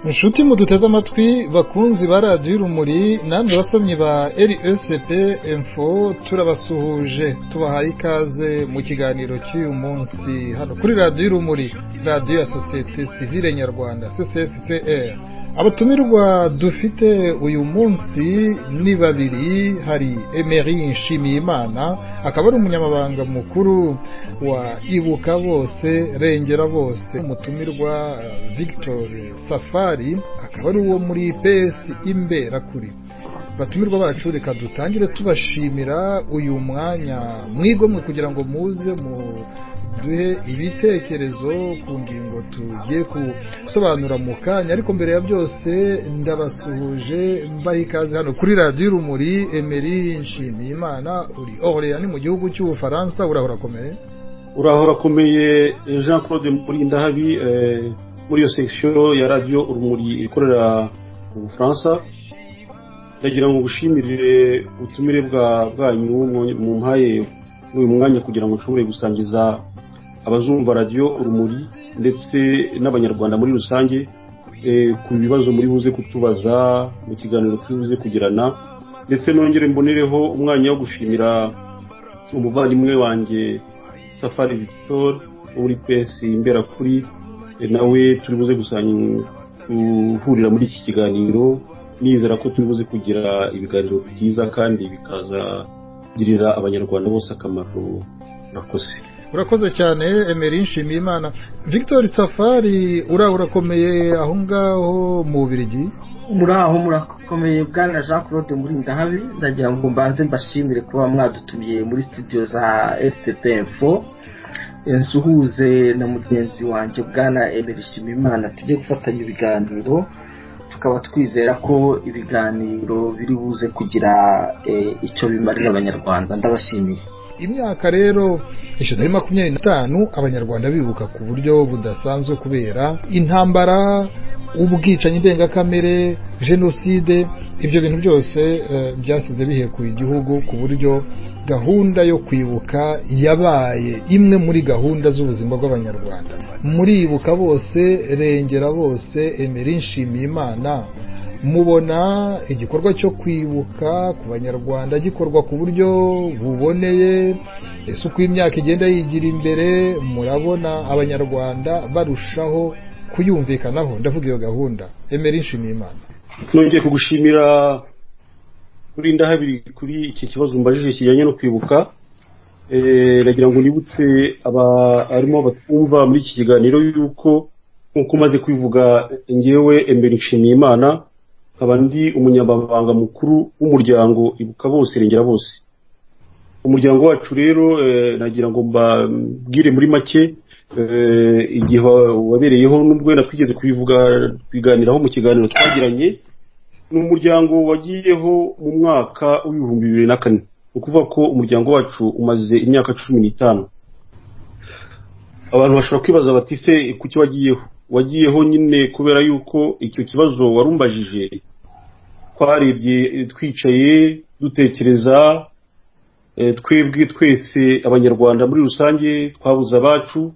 inshuti muduteze amatwi bakunzi ba radiyo urumuri namwe basomyi ba RECP info turabasuhuje tubahaye ikaze mu kiganiro cy'uyu munsi hano kuri radiyo urumuri, radiyo ya sosiyete sivile nyarwanda CCSTR. Abatumirwa dufite uyu munsi ni babiri. Hari Emery Nshimiyimana, akaba ari umunyamabanga mukuru wa Ibuka Bose Rengera Bose. Umutumirwa Victor Safari, akaba ari uwo muri PS Imberakuri. Batumirwa bacu, reka dutangire tubashimira uyu mwanya mwigomwe kugira ngo muze mu duhe ibitekerezo ku ngingo tugiye gusobanura mu kanya. Ariko mbere ya byose ndabasuhuje mbaha ikaze hano kuri radiyo urumuri. Emery Nshimiyimana, uri Orléans mu gihugu cy'Ubufaransa, urahora akomeye? Urahora akomeye Jean Claude Murindahabi, muri iyo section ya radiyo urumuri ikorera mu Bufaransa. Ndagira ngo gushimire ubutumire bwanyu mu mpaye uyu mwanya kugira ngo nshobore gusangiza abazumva radiyo urumuri ndetse n'abanyarwanda muri rusange ku bibazo muri buze kutubaza mu kiganiro tubuze kugirana, ndetse nongere mbonereho umwanya wo gushimira umuvandimwe wanjye Safari Victor uri PS Imberakuri, nawe turi buze guhurira muri iki kiganiro. Nizera ko turi buze kugira ibiganiro byiza kandi bikazagirira abanyarwanda bose akamaro. Urakoze cyane Emery Nshimiyimana. Victor Safari, urakomeye aho ngaho mu Bubiligi? Murakomeye bwana Jean Claude Murindahabi. Ndagira ngo mbanze mbashimire kuba mwadutumiye muri studio za SCP Info. Nsuhuze na mugenzi wanjye bwana Emery Nshimiyimana, tujye gufatanya ibiganiro, tukaba twizera ko ibiganiro biri buze kugira icyo bimarira abanyarwanda. Ndabashimiye. Imyaka rero ishize 25 abanyarwanda bibuka ku buryo budasanzwe kubera intambara, ubwicanyi ndengakamere, jenoside. Ibyo bintu byose byasize bihekuye igihugu ku buryo gahunda yo kwibuka yabaye imwe muri gahunda z'ubuzima bw'abanyarwanda. Muri Ibuka Bose Rengera Bose, Emery Nshimiyimana, mubona igikorwa cyo kwibuka ku banyarwanda gikorwa ku buryo buboneye? Ese uko imyaka igenda yigira imbere murabona abanyarwanda barushaho kuyumvikanaho? Ndavuga iyo gahunda. Emery Nshimiyimana, nongeye kugushimira Murindahabi kuri iki kibazo mbajije kijyanye no kwibuka. Nagira ngo nibutse arimo batwumva muri iki kiganiro yuko nkuko maze kwivuga, ngewe Emery Nshimiyimana nkaba ndi umunyamabanga mukuru w'umuryango Ibuka Bose Rengera Bose. Umuryango wacu rero nagira ngo mbabwire muri make igihe wabereyeho, n'ubwo twigeze kwiganiraho mu kiganiro twagiranye. Ni umuryango wagiyeho mu mwaka w'ibihumbi 2004. Ni ukuvuga ko umuryango wacu umaze imyaka 15. Abantu bashobora kwibaza bati se kuki wagiyeho nyine kubera yuko icyo kibazo warumbajije twarebye twicaye dutekereza, twebwe twese abanyarwanda muri rusange twabuze abacu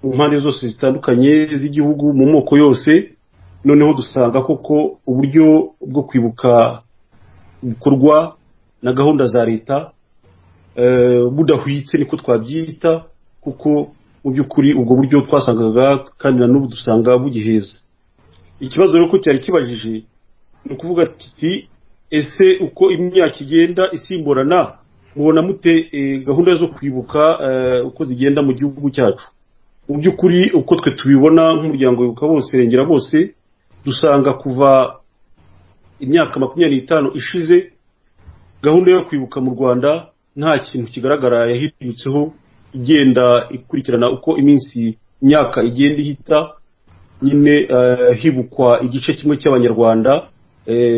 mu mpande zose zitandukanye z'igihugu, mu moko yose. Noneho dusanga koko uburyo bwo kwibuka bukorwa na gahunda za leta budahwitse, niko twabyita, kuko mu by'ukuri ubwo buryo twasangaga kandi na n'ubu dusanga bugiheza. Ikibazo rero ko cyari kibajije ni ukuvuga ati ese uko imyaka igenda isimburana mubona mute gahunda zo kwibuka uko zigenda mu gihugu cyacu? Mu by'ukuri uko twe tubibona nk'umuryango Ibuka Bose Rengera Bose, dusanga kuva imyaka 25 ishize gahunda yo kwibuka mu Rwanda nta kintu kigaragara yahindutseho, igenda ikurikirana uko imyaka igenda ihita. Nyine hibukwa igice kimwe cy'abanyarwanda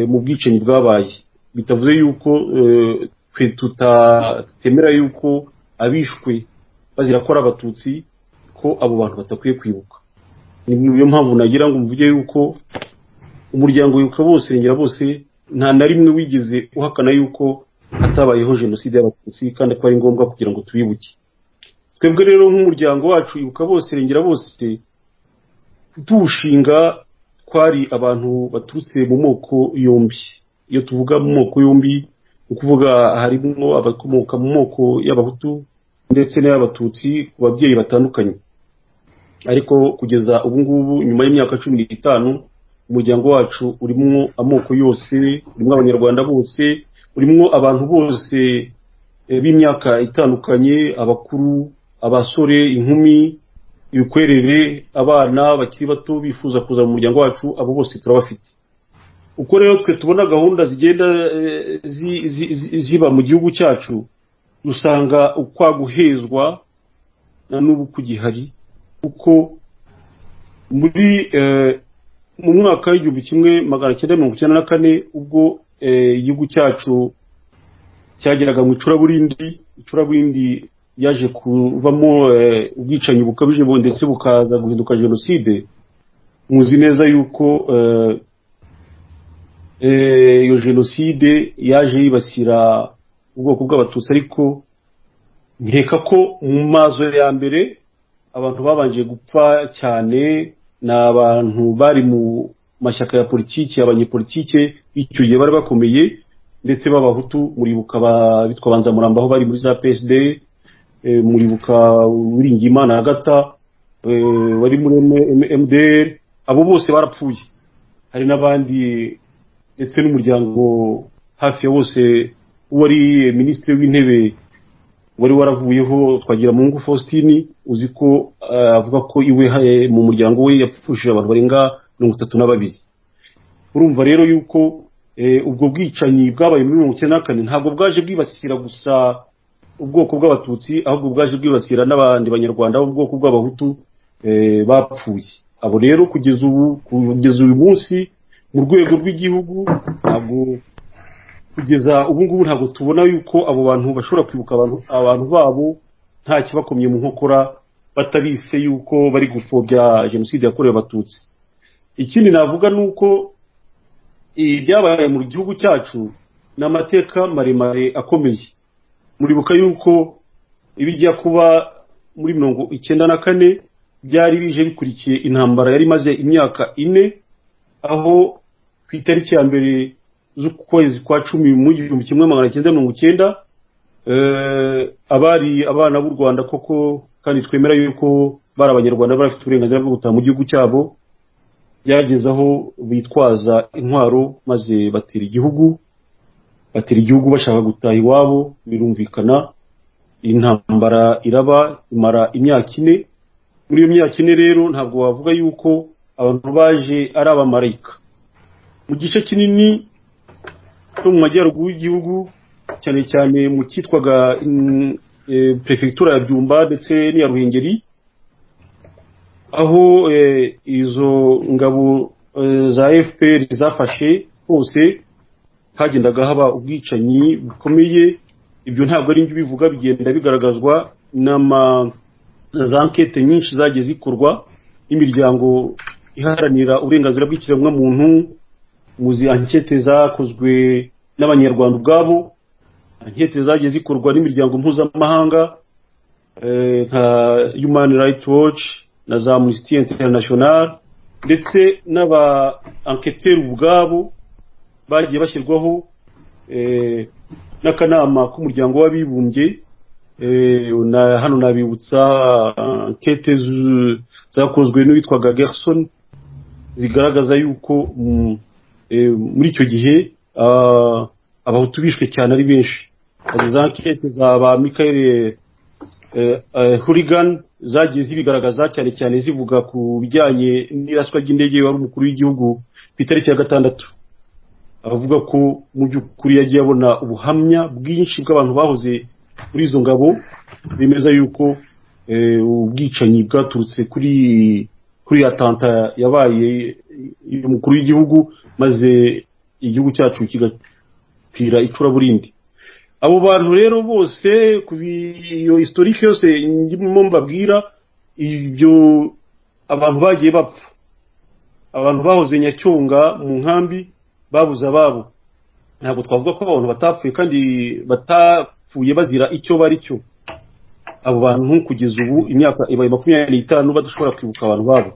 mu bwicanyi bwabaye. Bitavuze yuko twe tutatemera yuko abishwe bazira ko ari abatutsi, ko abo bantu batakwiye kwibuka. Niyo mpamvu nagira ngo mvuge yuko umuryango Ibuka Bose Rengera Bose nta na rimwe wigeze uhakana yuko hatabayeho jenoside y'abatutsi kandi ko ari ngombwa kugira ngo tubibuke. Twebwe rero nk'umuryango wacu Ibuka Bose Rengera Bose tuwushinga twari abantu baturutse mu moko yombi. Iyo tuvuga mu moko yombi ukuvuga harimo abakomoka mu moko y'abahutu ndetse n'abatutsi ku babyeyi batandukanye. Ariko kugeza ubu ngubu nyuma y'imyaka 15 umuryango wacu urimo amoko yose, urimo abanyarwanda bose, urimo abantu bose b'imyaka itandukanye, abakuru, abasore, inkumi, ibikwerere, abana bakiri bato bifuza kuza mu muryango wacu, abo bose turabafite. Uko rero twe tubona gahunda zigenda ziba mu gihugu cyacu, dusanga ukwaguhezwa na n'ubu kugihari, uko muri mu mwaka w'1994 ubwo igihugu cyacu cyageraga mu icuraburindi yaje kuvamo ubwicanyi bukabije ndetse bukaza guhinduka jenoside. Muzi neza yuko iyo jenoside yaje yibasira ubwoko bw'abatutsi, ariko nkeka ko mu mazo ya mbere abantu babanje gupfa cyane n'abantu bari mu mashyaka ya politiki, abanyepolitike icyo gihe bari bakomeye ndetse b'abahutu. Muribuka bitwa Banzamuramba aho bari muri za PSD, muribuka Uwiringiyimana Agata wari muri MDR, abo bose barapfuye. Hari n'abandi ndetse n'umuryango hafi ya wose wari ministre w'intebe wari waravuyeho Twagiramungu Faustin, uzi ko avuga ko iwe mu muryango we yapfushije abantu barenga 32. Urumva rero yuko ubwo bwicanyi bwabaye muri 1994 ntabwo bwaje bwibasira gusa ubwoko bw'abatutsi, ahubwo bwaje bwibasira n'abandi banyarwanda b'ubwoko bw'abahutu bapfuye. Abo rero kugeza uyu munsi mu rwego rw'igihugu ntabwo kugeza ubu ngubu ntabwo tubona yuko abo bantu bashobora kwibuka abantu babo nta kibakomye mu nkokora, batabise yuko bari gupfobya jenoside yakorewe abatutsi. Ikindi navuga nuko ibyabaye mu gihugu cyacu n'amateka maremare akomeye. Muribuka yuko ibijya kuba muri 1994 byari bije bikurikiye intambara yari maze imyaka 4, aho ku itariki ya mbere z'ukwezi kwa 10 mu 1990 abari abana b'u Rwanda koko kandi twemera yuko bari abanyarwanda bafite uburenganzira bwo gutaha mu gihugu cyabo, byagezaho bitwaza intwaro maze batera igihugu bashaka gutaha iwabo. Birumvikana intambara iraba imara imyaka 4. Muri iyo myaka 4 rero ntabwo wavuga yuko abantu baje ari abamarayika. Mu gice kinini cyo mu majyaruguru y'igihugu, cyane cyane mu cyitwaga prefecture ya Byumba ndetse n'iya Ruhengeri, aho izo ngabo za FPR zafashe hose hagendaga haba ubwicanyi bukomeye. Ibyo ntabwo ari njye bivuga, bigenda bigaragazwa za enquête nyinshi zagiye zikorwa n'imiryango iharanira uburenganzira bw'ikiremwa muntu. Muzi enquête zakozwe n'abanyarwanda ubwabo, enquête zagiye zikorwa n'imiryango mpuzamahanga nka Human Rights Watch na za Amnesty International, ndetse n'aba enquêteurs ubwabo bagiye bashyirwaho n'akanama k'umuryango w'abibumbye. Hano nabibutsa enquête zakozwe n'uwitwaga Gerson zigaragaza yuko muri icyo gihe abahutu bishwe cyane ari benshi. Hari za enquête za ba Michael Hourigan zagiye zibigaragaza, cyane cyane zivuga ku bijyanye n'iraswa ry'indege wari umukuru w'igihugu ku itariki ya 6. Avuga ko mu by'ukuri yagiye abona ubuhamya bwinshi bw'abantu bahoze muri izo ngabo bemeza yuko ubwicanyi bwaturutse kuri atanta yabaye umukuru w'igihugu, maze igihugu cyacu kigapfira icuraburindi. Abo bantu rero bose ku iyo historique yose ndimo mbabwira, ibyo abantu bagiye bapfa, abantu bahoze Nyacyonga mu nkambi babuze ababo. Ntabwo twavuga ko abantu batapfuye kandi batapfuye bazira icyo bari cyo. Abo bantu kugeza ubu imyaka ibaye 25 badashobora kwibuka abantu babo.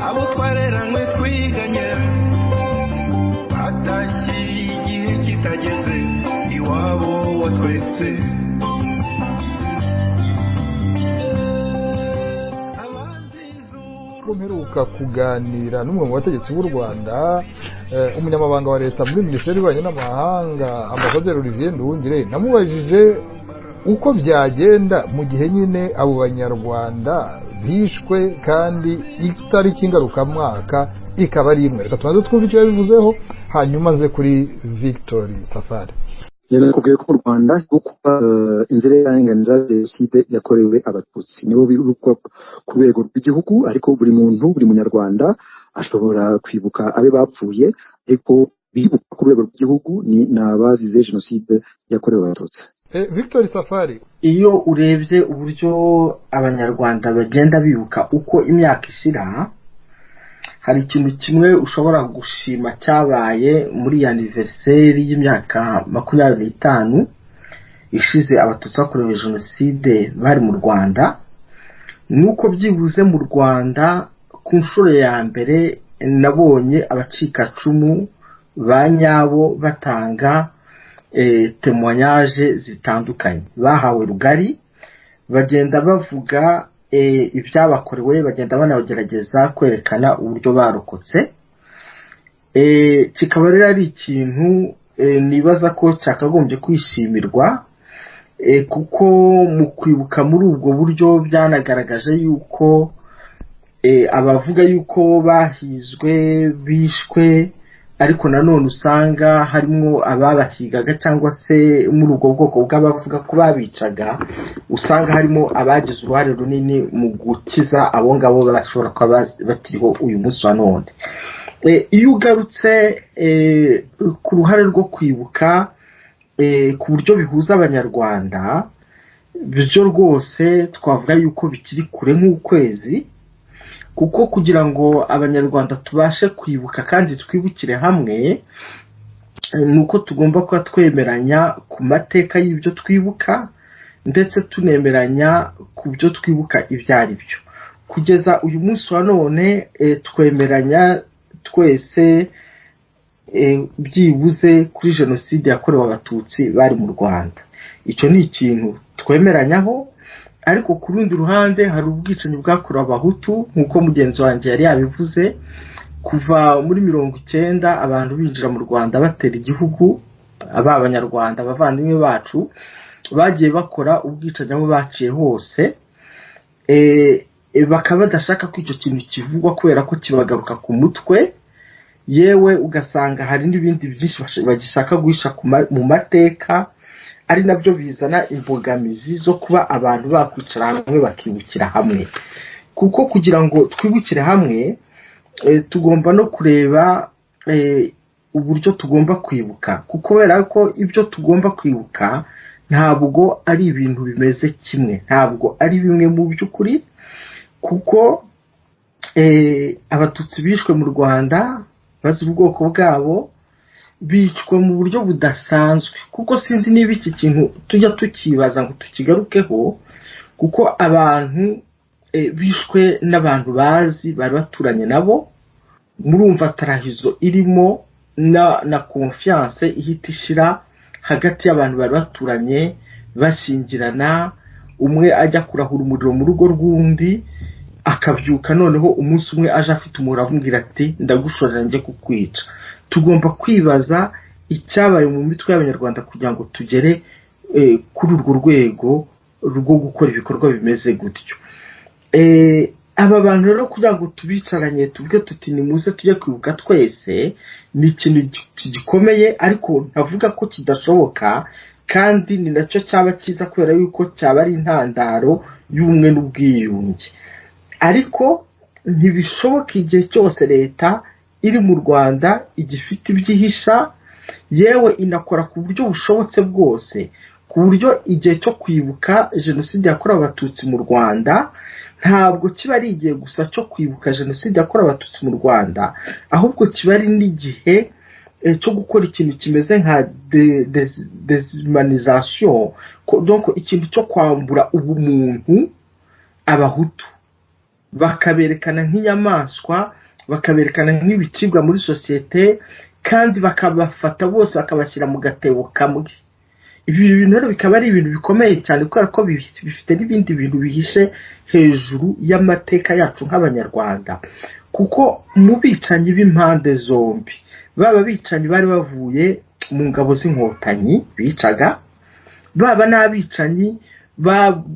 abo twareranywe twiganye batashye igihe kitageze iwabo wa twese. mperuka kuganira n'umwe mu bategetsi b'u Rwanda, umunyamabanga wa leta muri minisiteri y'ububanyi n'amahanga Ambasaderi Olivier Nduhungire, namubajije uko byagenda mu gihe nyine abo banyarwanda bishwe kandi itariki ngarukamwaka ikaba ari imwe. Reka tubanze twumve icyo yabivuzeho hanyuma nze kuri Victory Safari. Nakubwiye ko mu Rwanda kuba inzira y'arenganira jenoside yakorewe abatutsi nibo birukwa ku rwego rw'igihugu, ariko buri muntu, buri munyarwanda ashobora kwibuka abe bapfuye, ariko bibuka ku rwego rw'igihugu ni n'abazize jenoside yakorewe abatutsi. Victory Safari, iyo urebye uburyo abanyarwanda bagenda bibuka uko imyaka ishira, hari ikintu kimwe ushobora gushima cyabaye muri anniversaire y'imyaka 25 ishize abatutsi bakorewe jenoside bari mu Rwanda, nuko byibuze mu Rwanda ku nshuro ya mbere nabonye abacikacumu ba nyabo batanga témoignage zitandukanye, bahawe rugari bagenda bavuga ibyabakorewe, bagenda banagerageza kwerekana uburyo barokotse. Kikaba rero ari ikintu nibaza ko cyakagombye kwishimirwa, kuko mu kwibuka muri ubwo buryo byanagaragaje yuko abavuga yuko bahizwe bishwe, ariko nanone usanga harimo ababahigaga cyangwa se muri ubwo bwoko bw'abavuga ko babicaga, usanga harimo abagize uruhare runini mu gukiza abo ngabo bashobora kuba bakiriho uyu munsi wa none. Iyo ugarutse ku ruhare rwo kwibuka ku buryo bihuza abanyarwanda, byo rwose twavuga yuko bikiri kure nk'ukwezi, kuko kugira ngo abanyarwanda tubashe kwibuka kandi twibukire hamwe, nuko tugomba kuba twemeranya ku mateka y'ibyo twibuka, ndetse tunemeranya ku byo twibuka ibyo ari byo. Kugeza uyu munsi wa none twemeranya twese byibuze kuri jenoside yakorewe abatutsi bari mu Rwanda. Icyo ni ikintu twemeranyaho, ariko ku rundi ruhande hari ubwicanyi bwakorewe abahutu nk'uko mugenzi wanjye yari yabivuze, kuva muri 90 abantu binjira mu Rwanda batera igihugu, abanyarwanda abavandimwe bacu bagiye bakora ubwicanyi aho baciye hose, bakaba badashaka ko icyo kintu kivugwa kubera ko kibagaruka ku mutwe, yewe ugasanga hari n'ibindi byinshi bagishaka guhisha mu mateka, ari nabyo bizana imbogamizi zo kuba abantu bakwicara hamwe bakibukira hamwe. Kuko kugira ngo twibukire hamwe tugomba no kureba uburyo tugomba kwibuka, kuko kubera ko ibyo tugomba kwibuka ntabwo ari ibintu bimeze kimwe, ntabwo ari bimwe mu by'ukuri, kuko abatutsi bishwe mu Rwanda bazi ubwoko bwabo, bicwa mu buryo budasanzwe, kuko sinzi niba iki kintu tujya tukibaza ngo tukigarukeho, kuko abantu bishwe n'abantu bazi bari baturanye nabo, murumva tarahizo irimo na confiance ihita ishira hagati y'abantu bari baturanye bashingirana, umwe ajya kurahura umuriro mu rugo rw'undi, akabyuka noneho umunsi umwe aje afite umura avugira ati ndagushorera njye kukwica. Tugomba kwibaza icyabaye mu mitwe y'abanyarwanda kugira ngo tugere kuri urwo rwego rwo gukora ibikorwa bimeze gutyo. Aba bantu rero kugira ngo tubicaranye tuvuge tuti ni muze tujye kwibuka twese, ni ikintu gikomeye, ariko ntavuga ko kidashoboka, kandi ni nacyo cyaba cyiza kubera yuko cyaba ari intandaro y'ubumwe n'ubwiyunge. Ariko ntibishoboka igihe cyose leta iri mu Rwanda igifite ibyihisha, yewe inakora ku buryo bushobotse bwose, ku buryo igihe cyo kwibuka jenoside yakorewe abatutsi mu Rwanda ntabwo kiba ari igihe gusa cyo kwibuka jenoside yakorewe abatutsi mu Rwanda, ahubwo kiba ari n'igihe cyo gukora ikintu kimeze nka deshumanisation, donc ikintu cyo kwambura ubumuntu abahutu. bakaberekana nk'inyamaswa, bakaberekana nk'ibicibwa muri sosiyete, kandi bakabafata bose bakabashyira mu gatebo kamwe. Ibi bintu rero bikaba ari ibintu bikomeye cyane kubera ko bifite n'ibindi bintu bihishe hejuru y'amateka yacu nk'abanyarwanda, kuko mu bicanyi b'impande zombi, baba bicanyi bari bavuye mu ngabo z'inkotanyi bicaga, baba n'abicanyi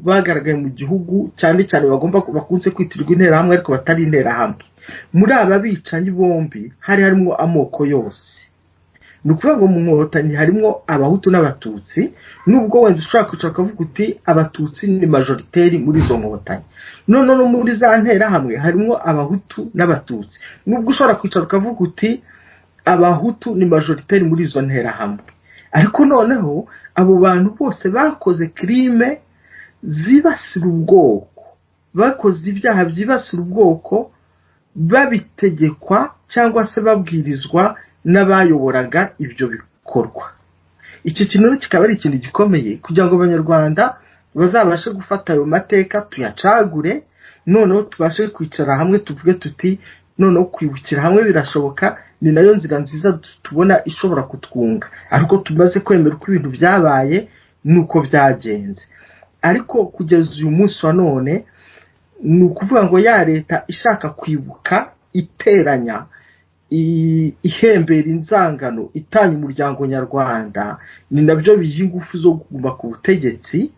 bagaragaye mu gihugu cyane cyane bakunze kwitirwa interahamwe ariko batari interahamwe. Muri aba bicanyi bombi hari harimo amoko yose. Ni ukuvuga ngo mu nkotanyi harimo abahutu n'abatutsi, nubwo wenda ushobora kwicara ukavuga uti abatutsi ni majoriteri muri izo nkotanyi. None no muri za nterahamwe harimo abahutu n'abatutsi, nubwo ushobora kwicara ukavuga uti abahutu ni majoriteri muri izo nterahamwe. Ariko noneho abo bantu bose bakoze crime zibasira ubwoko, bakoze ibyaha byibasira ubwoko, babitegekwa cyangwa se babwirizwa n'abayoboraga ibyo bikorwa. Iki kintu kikaba ari ikintu gikomeye kugira ngo abanyarwanda bazabashe gufata ayo mateka tuyacagure, noneho tubashe kwicara hamwe tuvuge tuti noneho kwibukira hamwe birashoboka, ni nayo nzira nziza tubona ishobora kutwunga. Ariko tumaze kwemera ko ibintu byabaye nuko byagenze. Ariko kugeza uyu munsi wa none ni ukuvuga ngo ya leta ishaka kwibuka iteranya, ihembera inzangano, itanya umuryango nyarwanda, ni nabyo biha ingufu zo kuguma ku butegetsi,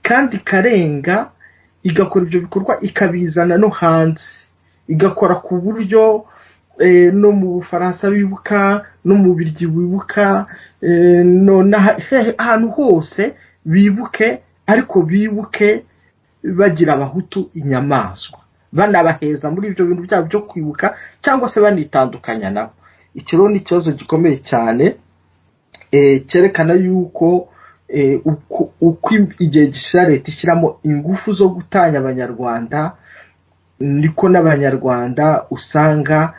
kandi ikarenga igakora ibyo bikorwa ikabizana no hanze, igakora ku buryo no mu Bufaransa bibuka, no mu Bubiligi bibuka, ahantu hose bibuke, ariko bibuke bagira abahutu inyamaswa, banabaheza muri ibyo bintu byabo byo kwibuka cyangwa se banitandukanya nabo. Iki rero ni ikibazo gikomeye cyane cyerekana yuko uko igihe gishira leta ishyiramo ingufu zo gutanya abanyarwanda, niko n'abanyarwanda usanga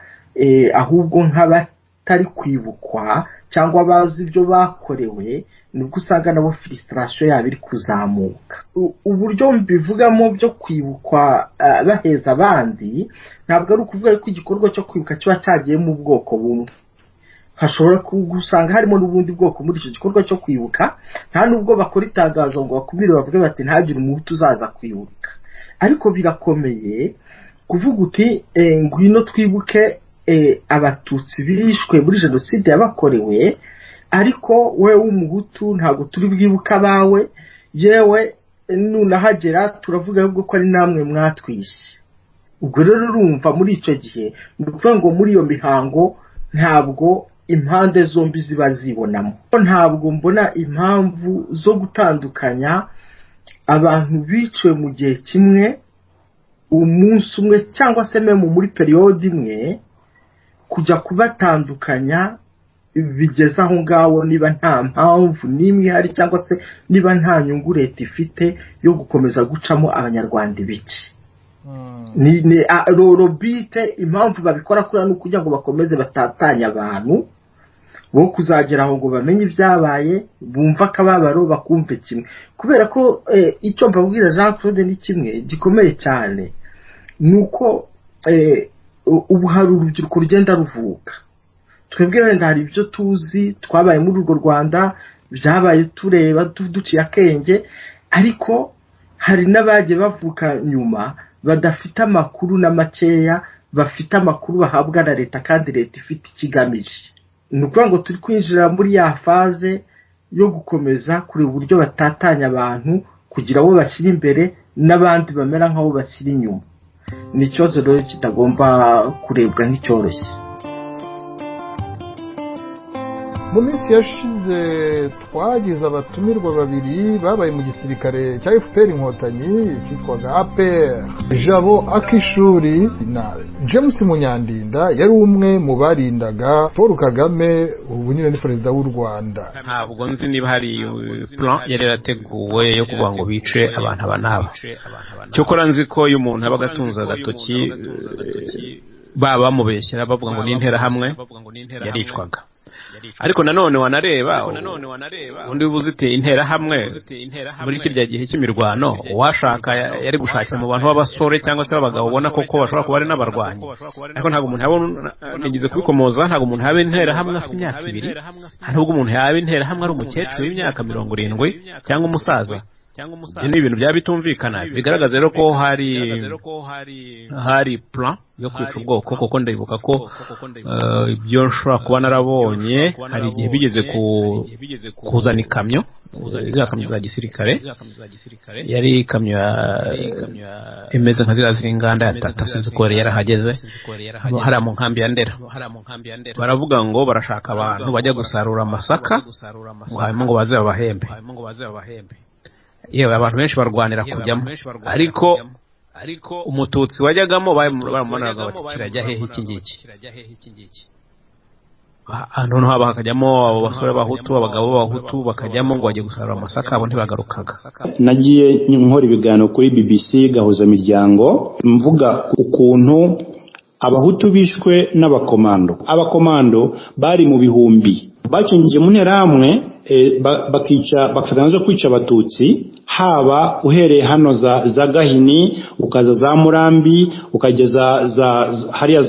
ahubwo nk'abatari kwibukwa cyangwa bazi ibyo bakorewe, nubwo usanga nabo frustration yabo iri kuzamuka. Uburyo mbivugamo byo kwibukwa baheza abandi, ntabwo ari ukuvuga ko igikorwa cyo kwibuka kiba cyagiye mu bwoko bumwe. Hashobora gusanga harimo n'ubundi bwoko muri icyo gikorwa cyo kwibuka, nta nubwo bakora itangazo ngo bakumire bavuge bati ntagire umuhutu uzaza kwibuka. Ariko birakomeye kuvuga uti ngwino twibuke abatutsi bishwe muri jenoside yabakorewe, ariko we w'umuhutu ntabwo turi bwibuka bawe, yewe nunahagera turavuga ahubwo ko ari namwe mwatwishe. Ubwo rero urumva muri icyo gihe ni ukuvuga ngo muri iyo mihango ntabwo impande zombi ziba zibonamo. Ntabwo mbona impamvu zo gutandukanya abantu biciwe mu gihe kimwe, umunsi umwe cyangwa se meme muri periode imwe, kujya kubatandukanya bigeze aho ngaho niba nta mpamvu n'imwe ihari cyangwa se niba nta nyungu leta ifite yo gukomeza gucamo abanyarwanda ibice. Ni robite impamvu babikora kuri no kugira ngo bakomeze batatanya abantu bo kuzagera aho ngo bamenye ibyabaye, bumva akababaro bakumve kimwe. Kubera ko icyo mbabwira Jean Claude ni kimwe gikomeye cyane, nuko ubu hari urubyiruko rugenda ruvuka. Twebwe wenda hari ibyo tuzi twabaye muri urwo Rwanda, byabaye tureba duciye akenge, ariko hari n'abagiye bavuka nyuma badafite amakuru na makeya, bafite amakuru bahabwa na leta kandi leta ifite ikigamije. Ni ukuvuga ngo turi kwinjira muri ya faze yo gukomeza kureba uburyo batatanya abantu kugira abo bashyira imbere n'abandi bamera nk'abo bashyira inyuma. Ni ikibazo rero kitagomba kurebwa nk'icyoroshye. Mu minsi yashize twagize abatumirwa babiri babaye mu gisirikare cya FPR inkotanyi cyitwaga APR, Jabo Akishuri na James Munyandinda, yari umwe mu barindaga Paul Kagame, ubu nyine ni perezida w'u Rwanda. Ntabwo nzi niba hari plan yari yarateguwe yo kuvuga ngo bice abantu aba n'aba. Cyokora nzi ko uyu muntu aba gatunza agatoki baba bamubeshyera bavuga ngo ni interahamwe yaricwaga. ariko nanone wanareba undi uziteye intera hamwe muri kirya gihe cy'imirwano uwashaka yari gushakira mu bantu b'abasore cyangwa se b'abagabo ubona koko bashobora kuba ari n'abarwanyi ariko ntabwo umuntu yabona nigize kubikomoza ntabwo umuntu yaba intera hamwe afite imyaka 2 ntabwo umuntu yaba intera hamwe ari umukecuru w'imyaka 70 cyangwa umusaza ni ibintu byaba bitumvikana bigaragaza rero ko hari plan yo kwica ubwoko kuko ndibuka ko ibyo nshobora kuba narabonye hari igihe bigeze kuzana ikamyo za gisirikare yari ikamyo imeze nka ziriya z'inganda ya Tata sinzi ko yari yarahageze hari mu nkambi ya Ndera baravuga ngo barashaka abantu bajya gusarura amasaka hanyuma ngo baze babahembe yewe abantu benshi barwanira kujyamo ariko umututsi wajyagamo baramubonaga bati kirajya hehe iki ngiki noneho haba hakajyamo abo basore b'abahutu abagabo b'abahutu bakajyamo ngo bajye gusarura amasaka abo ntibagarukaga. Nagiye nkora ibiganiro kuri BBC gahuza miryango mvuga ukuntu abahutu bishwe abakomando bari mu bihumbi bacinjije mu ntera hamwe bakifatanya zo kwica abatutsi haba uhereye hano za Gahini ukaza za Murambi ukageza hariya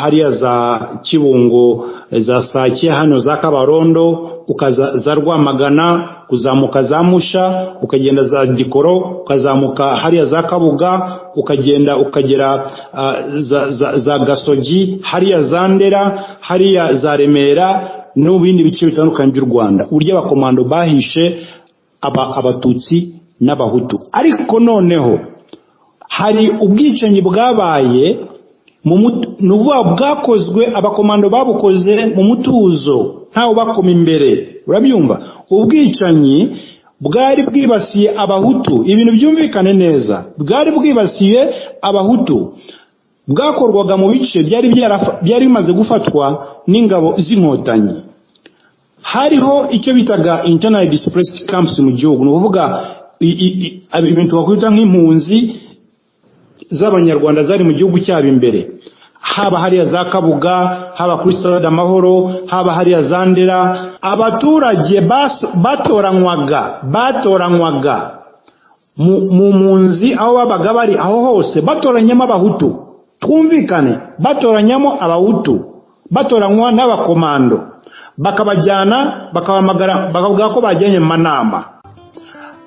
hariya za Kibungo za Sake hano za Kabarondo ukaza za Rwamagana kuzamuka za Musha ukagenda za Gikoro ukazamuka hariya za Kabuga ukagera za Gasogi hariya za Ndera hariya za Remera n'ubindi bice bitandukanye by'u Rwanda urya abakomando bahishe abatutsi n'abahutu. Ariko noneho hari ubwicanyi bwabaye nuvuga bwakozwe abakomando babukoze mu mutuzo ntawo bakoma imbere urabyumva. Ubwicanyi bwari bwibasiye abahutu ibintu byumvikane neza bwari bwibasiye abahutu bwakorwaga mu bice byari bimaze gufatwa n'ingabo z'inkotanyi. Hariho icyo bitaga internal displaced camps mu gihugu nuvuga ibintu bakwita nk'impunzi z'abanyarwanda zari mu gihugu cyabo imbere haba hariya za Kabuga haba kuri Stade Amahoro haba hariya za Ndera abaturage batoranywaga mu munzi aho babaga bari aho hose batoranyamo abahutu twumvikane batoranyamo abahutu batoranywa n'abakomando bakabajyana bakabamagara bakavuga ko bajyanye mu manama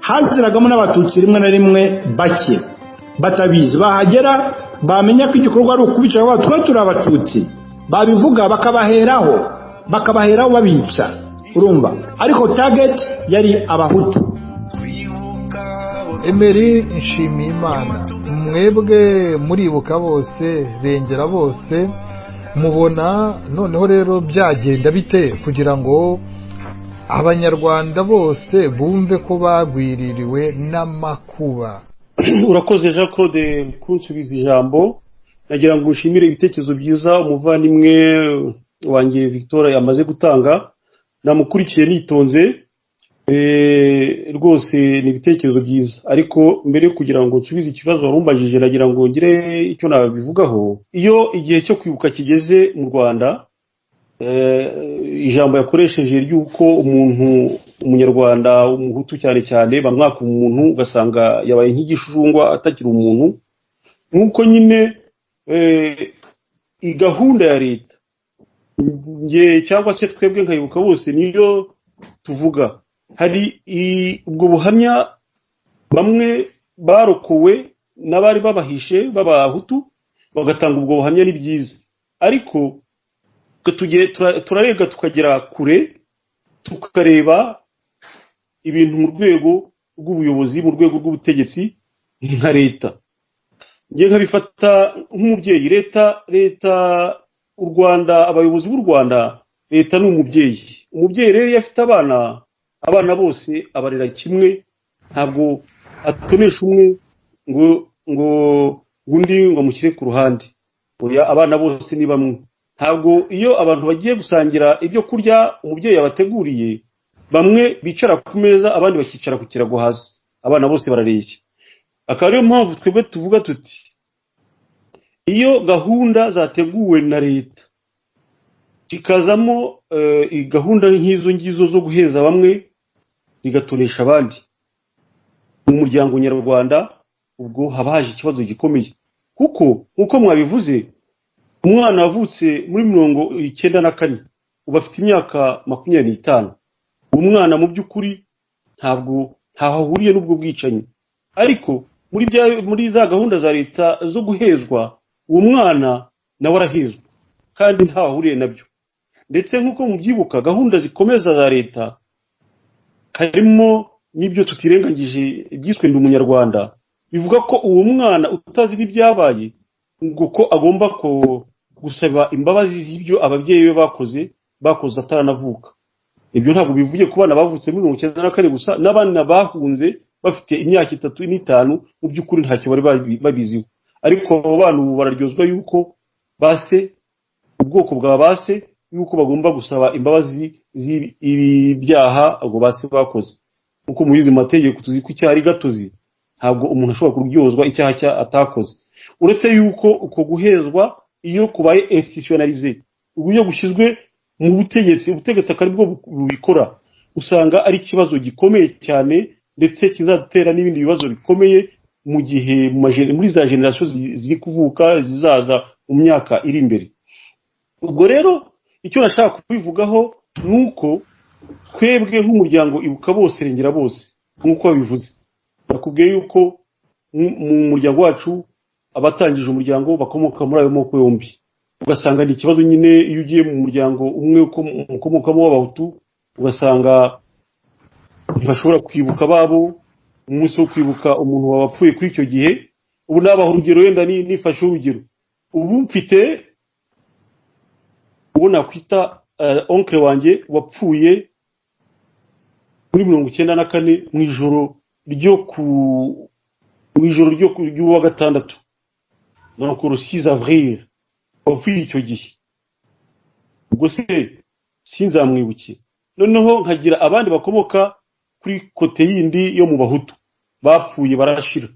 haziragamo n'abatutsi rimwe na rimwe bake batabizi bahagera bamenya ko igikorwa ari ukubica twe turi abatutsi babivuga bakabaheraho babica urumva ariko target yari abahutu. Emery Nshimiyimana mwebwe muribuka bose bengera bose mubona noneho rero byagenda bite kugira ngo abanyarwanda bose bumve ko bagwiririwe n'amakuba. Urakoze Jean Claude kunsubiza ijambo nagira ngo ushimire ibitekerezo byiza umuvandimwe wanjye Victor yamaze gutanga namukurikiye nitonze rwose ni ibitekerezo byiza ariko mbere kugira ngo nsubize ikibazo warumbajije nagira ngo ngire icyo nabivugaho. Iyo igihe cyo kwibuka kigeze mu Rwanda ijambo yakoresheje ry'uko umunyarwanda umuhutu cyane bamwaka umuntu ugasanga yabaye nk'igishujungwa atakira umuntu nk'uko nyine igahunda ya leta nge cyangwa se twebwe nkayibuka bose niyo tuvuga. Hari ubwo buhamya bamwe barokowe n'abari babahishe b'abahutu bagatanga ubwo buhamya ni byiza ariko turarega tukagera kure tukareba ibintu mu rwego rw'ubuyobozi mu rwego rw'ubutegetsi nka leta. Ngiye nkabifata nk'umubyeyi leta u Rwanda abayobozi b'u Rwanda leta ni umubyeyi rero iyo afite abana bose abarera kimwe ntabwo atonesha umwe ngo undi ngo amushyire ku ruhande abana bose ni bamwe. Ntabwo iyo abantu bagiye gusangira ibyo kurya umubyeyi yabateguriye bamwe bicara ku meza abandi bakicara ku kirago hasi abana bose barareshya. Akaba ariyo mpamvu twebwe tuvuga tuti iyo gahunda zateguwe na leta kikazamo gahunda nk'izo ngizo zo guheza bamwe zigatonesha abandi mu muryango nyarwanda. Ubwo haba haje ikibazo gikomeye, kuko nk'uko mwabivuze umwana wavutse muri 1994 uba afite imyaka 25. Umwana mu by'ukuri ntaho ahuriye n'ubwo bwicanyi, ariko muri za gahunda za leta zo guhezwa uwo mwana nawe arahezwa kandi ntaho ahuriye nabyo. Ndetse nk'uko mubyibuka gahunda zikomeza za leta harimo n'ibyo tutirengagije byiswe ndi umunyarwanda, bivuga ko uwo mwana utazi n'ibyabaye ngo ko agomba gusaba imbabazi z'ibyo ababyeyi be bakoze ataranavuka. Ibyo ntabwo bivuye ku bana bavutse muri 1994 gusa, n'abana bahunze bafite imyaka 3 n'itanu mu by'ukuri ntacyo bari babiziho. Ariko abo bana ubu bararyozwa yuko base ubwoko bwa base yuko bagomba gusaba imbabazi z'ibyaha abo base bakoze. Uko muyizi mategeko tuzi ko cyari gatozi, ntabwo umuntu ashobora kuryozwa icyaha atakoze. Uretse yuko uko guhezwa iyo kubaye institutionalize, uburyo gushyizwe mu ubutegetsi akari bwo bubikora, usanga ari ikibazo gikomeye cyane, ndetse kizatera n'ibindi bibazo bikomeye mu gihe muri za generation ziri kuvuka zizaza mu myaka iri imbere. Ubwo rero icyo nashaka kubivugaho nuko twebwe nk'umuryango Ibuka Bose Rengera Bose, nk'uko babivuze, bakubwiye yuko mu muryango wacu abatangije umuryango bakomoka muri ayo moko yombi. Ugasanga ni ikibazo nyine iyo ugiye mu muryango umwe ukomokamo w'abahutu, ugasanga ntibashobora kwibuka babo umunsi wo kwibuka umuntu wapfuye kuri icyo gihe. Ubu nabaho urugero, wenda nifashe urugero, ubu mfite ubona kwita oncle wanjye wapfuye muri 1994 mu ijoro ry'uwa gatandatu, donc le 6 avril wapfuye icyo gihe. Ubwo se sinzamwibukiye. Noneho nkagira abandi bakomoka kuri kote yindi yo mu bahutu bapfuye barashira,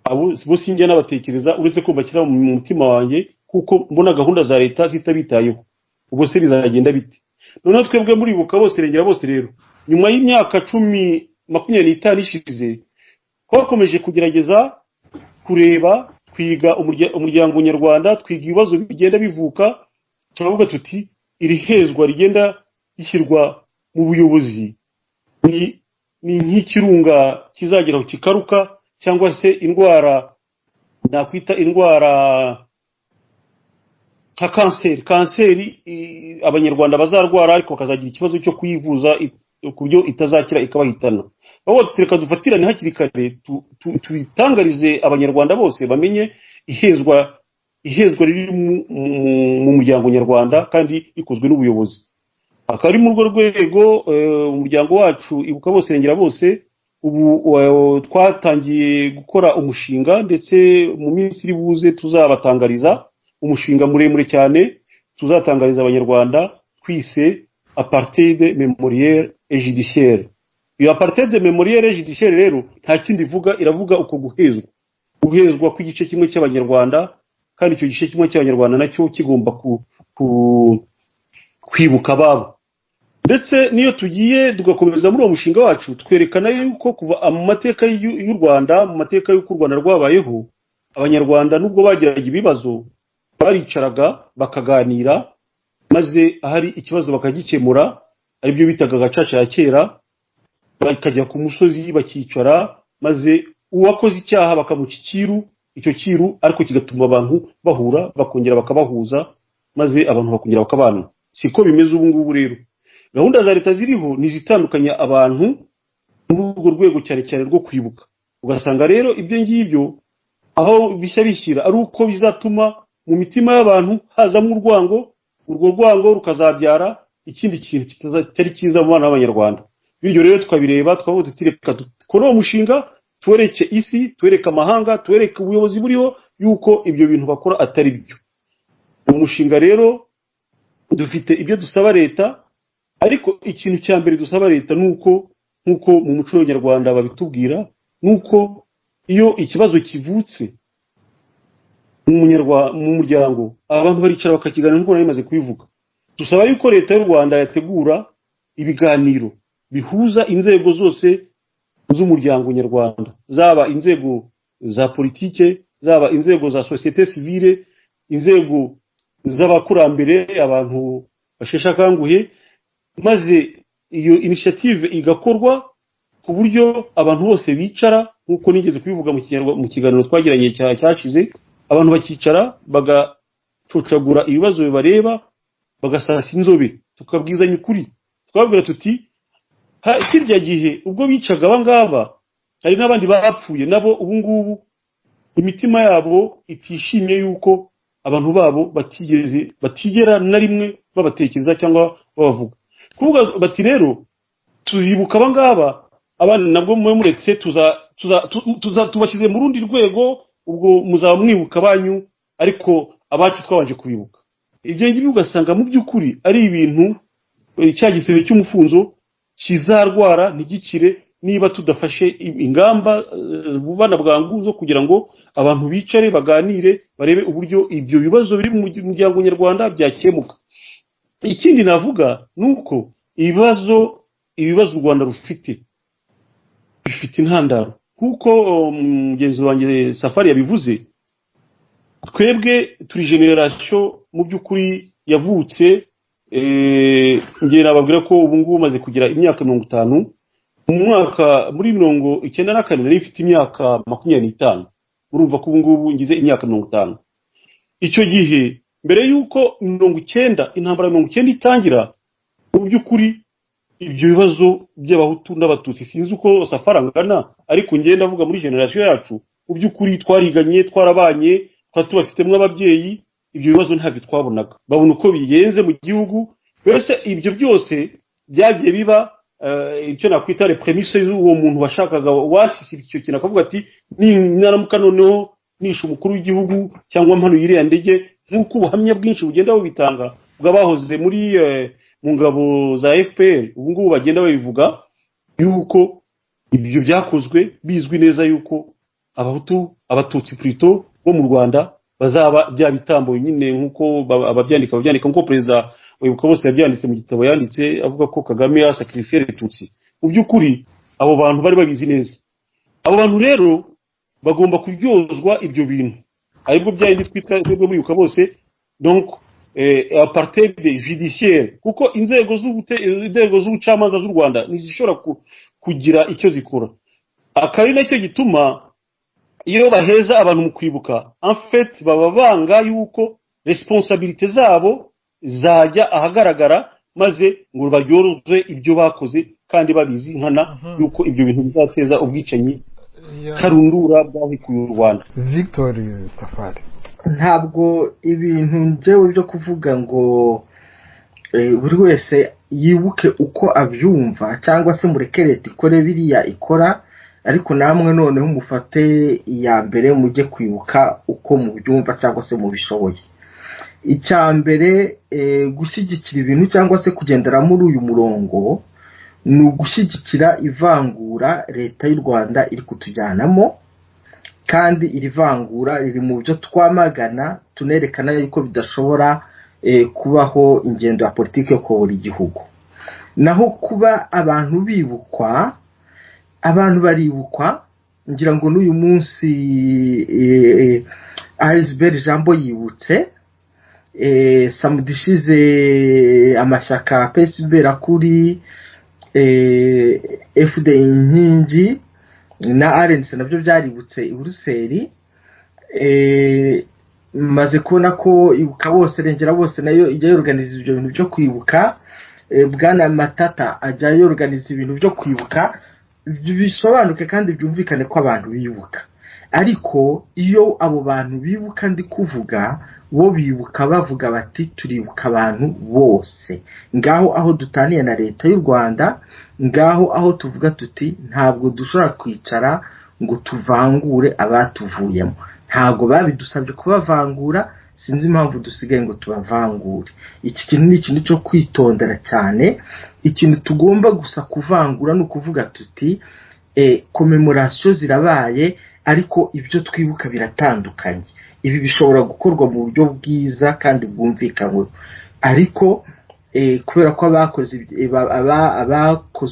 abo bo sinjye nabatekereza, uretse ko bakira mu mutima wanjye kuko mbona gahunda za leta zitabitayeho. Ubwo se bizagenda biti? Noneho twebwe muri Ibuka Bose Rengera Bose rero, nyuma y'imyaka 25 ishize, twakomeje kugerageza kureba, kwiga umuryango nyarwanda, twiga ibibazo bigenda bivuka, turavuga tuti iri hezwa rigenda rishyirwa mu buyobozi ni nk'ikirunga kizageraho kikaruka, cyangwa se indwara nakwita indwara nka kanseri abanyarwanda bazarwara ariko bakazagira ikibazo cyo kuyivuza ku buryo itazakira ikabahitana. Bavuga tuti reka dufatirane hakiri kare tubitangarize abanyarwanda bose bamenye ihezwa riri mu muryango nyarwanda kandi ikozwe n'ubuyobozi. Akari mu rwego umuryango wacu Ibuka Bose Rengera Bose, ubu twatangiye gukora umushinga, ndetse mu minsi iri buze tuzabatangariza umushinga muremure cyane tuzatangariza abanyarwanda twise apartheid mémorielle et judiciaire. Iyo apartheid mémorielle et judiciaire rero nta kindi iravuga uko guhezwa kw'igice kimwe cy'abanyarwanda, kandi icyo gice kimwe cy'abanyarwanda nacyo kigomba kwibuka babo. Ndetse niyo tugiye tugakomeza muri uwo mushinga wacu, twerekana yuko kuva mu mateka y'u Rwanda, mu mateka y'uko u Rwanda rwabayeho, abanyarwanda nubwo bagiraga ibibazo baricaraga bakaganira, maze ahari ikibazo bakagikemura, ari byo bitaga gacaca ya kera. Bakajya ku musozi bakicara, maze uwakoze icyaha bakamuca icyo kiru ariko kigatuma abantu bahura bakongera bakabahuza, maze abantu bakongera bakabana. Siko bimeze ubu ngubu rero. Gahunda za leta ziriho nizitandukanya abantu muri urwo rwego cyane cyane rwo kwibuka. Ugasanga rero ibyo ngibyo aho bishya bishyira ari uko bizatuma mu mitima y'abantu hazamo urwango, urwo rwango rukazabyara ikindi kintu kitari cyiza mu bana b'abanyarwanda. Bityo rero twabireba twavuze ati reka dukore uwo mushinga, twereke isi, twereke amahanga, twereke ubuyobozi buriho yuko ibyo bintu bakora atari byo. Umushinga rero dufite ibyo dusaba leta, ariko ikintu cya mbere dusaba leta nuko nkuko mu muco nyarwanda babitubwira, nuko iyo ikibazo kivutse mu muryango abantu baricara bakakiganira, nkuko nari maze kubivuga. dusaba yuko leta y'u Rwanda yategura ibiganiro bihuza inzego zose z'umuryango nyarwanda, zaba inzego za politike, zaba inzego za societe civile, inzego z'abakurambere, abantu bashesha kanguhe, maze iyo initiative igakorwa ku buryo abantu bose bicara, nkuko nigeze kubivuga mu kiganiro twagiranye cyashize, abantu bakicara bagacocagura ibibazo bibareba, bagasasa inzobe, tukabwizanya ukuri, twabwira tuti hirya gihe ubwo bicaga abangaba hari n'abandi bapfuye nabo ubu ngubu imitima yabo itishimye yuko abantu babo batigera na rimwe babatekereza cyangwa babavuga, kuvuga bati rero tuzibuka abangaba abandi nabwo muretse tubashyize mu rundi rwego, ubwo muzaba mwibuka banyu ariko abacu twabanje kubibuka. Ibyo ngibyo ugasanga mu by'ukuri ari ibintu cya gisebe cy'umufunzo kizarwara ntigikire niba tudafashe ingamba vuba na bwangu zo kugira ngo abantu bicare baganire barebe uburyo ibyo bibazo biri mu muryango nyarwanda byakemuka. Ikindi navuga nuko ibibazo u Rwanda rufite bifite intandaro, kuko mugenzi wanjye Safari yabivuze, twebwe turi generation mu by'ukuri yavutse ngiye nababwira ko ubu ngubu maze kugira imyaka 50, mu mwaka muri 1994 nari mfite imyaka 25, urumva ko ubu ngubu ngize imyaka 50. Icyo gihe mbere yuko 90 intambara 90 itangira, mu by'ukuri ibyo bibazo by'abahutu n'abatutsi sinzi uko safarangana, ariko ngiye ndavuga muri generation yacu mu by'ukuri twariganye, twarabanye, twatubafitemo ababyeyi, ibyo bibazo ntabwo twabonaga, babona uko biyenze mu gihugu. Bese ibyo byose byagiye biba icyo nakwita les prémices z'uwo muntu washakaga watisira icyo kintu, akavuga ati ni naramuka noneho nisha umukuru w'igihugu cyangwa mpano yiriya ndege, nk'uko ubuhamya bwinshi bugenda bubitanga bw'abahoze muri mu ngabo za FPR, ubu ngubu bagenda babivuga yuko ibyo byakozwe bizwi neza yuko abahutu abatutsi plutôt bo mu Rwanda bazaba bya bitambo nyine, nk'uko ababyandika nk'uko perezida wibuka bose yabyanditse mu gitabo yanditse avuga ko Kagame yasacrifié les Tutsi. Mu by'ukuri abo bantu bari babizi neza. Abo bantu rero bagomba kuryozwa ibyo bintu, aribwo byandi twitwa twebwe muri yuka bose, donc apartheid judiciaire, kuko inzego z'ubucamanza z'u Rwanda nizishobora kugira icyo zikora. Akari nacyo gituma iyo baheza abantu mu kwibuka en fait baba banga yuko responsabilité zabo zajya ahagaragara, maze ngo baryoroze ibyo bakoze kandi babizi nkana yuko ibyo bintu bizateza ubwicanyi karundura bwahikuye u Rwanda. Victor Safari, ntabwo ibintu njyewe byo kuvuga ngo buri wese yibuke uko abyumva cyangwa se mureke leta ikore biriya ikora, ariko namwe noneho mufate iya mbere mujye kwibuka uko mubyumva cyangwa se mubishoboye. Icya mbere gushyigikira ibintu cyangwa se kugendera muri uyu murongo ni ugushyigikira ivangura leta y'u Rwanda iri kutujyanamo, kandi iri vangura riri mu byo twamagana, tunerekana yuko bidashobora kubaho ingendo ya politiki yo kuyobora igihugu. Naho kuba abantu bibukwa, abantu baribukwa, ngira ngo n'uyu munsi Iceberg Jambo yibutse, samudishize amashyaka PSB kuri FD inkingi na RNC nabyo byaributse i Buruseli. Maze kubona ko ibuka bose rengera bose nayo ijya yorganiza ibyo bintu byo kwibuka, bwana Matata ajya yorganiza ibintu byo kwibuka, bisobanuke kandi byumvikane ko abantu bibuka. Ariko iyo abo bantu bibuka ndi kuvuga bo bibuka bavuga bati turibuka abantu bose, ngaho aho dutaniye na leta y'u Rwanda, ngaho aho tuvuga tuti ntabwo dushobora kwicara ngo tuvangure abatuvuyemo. Ntabwo babidusabye kubavangura, sinzi impamvu dusigaye ngo tubavangure. Iki kintu ni ikintu cyo kwitondera cyane. Ikintu tugomba gusa kuvangura no kuvuga tuti commemoration zirabaye, ariko ibyo twibuka biratandukanye. Ibi bishobora gukorwa mu buryo bwiza kandi bwumvikanywe, ariko kubera ko abakoze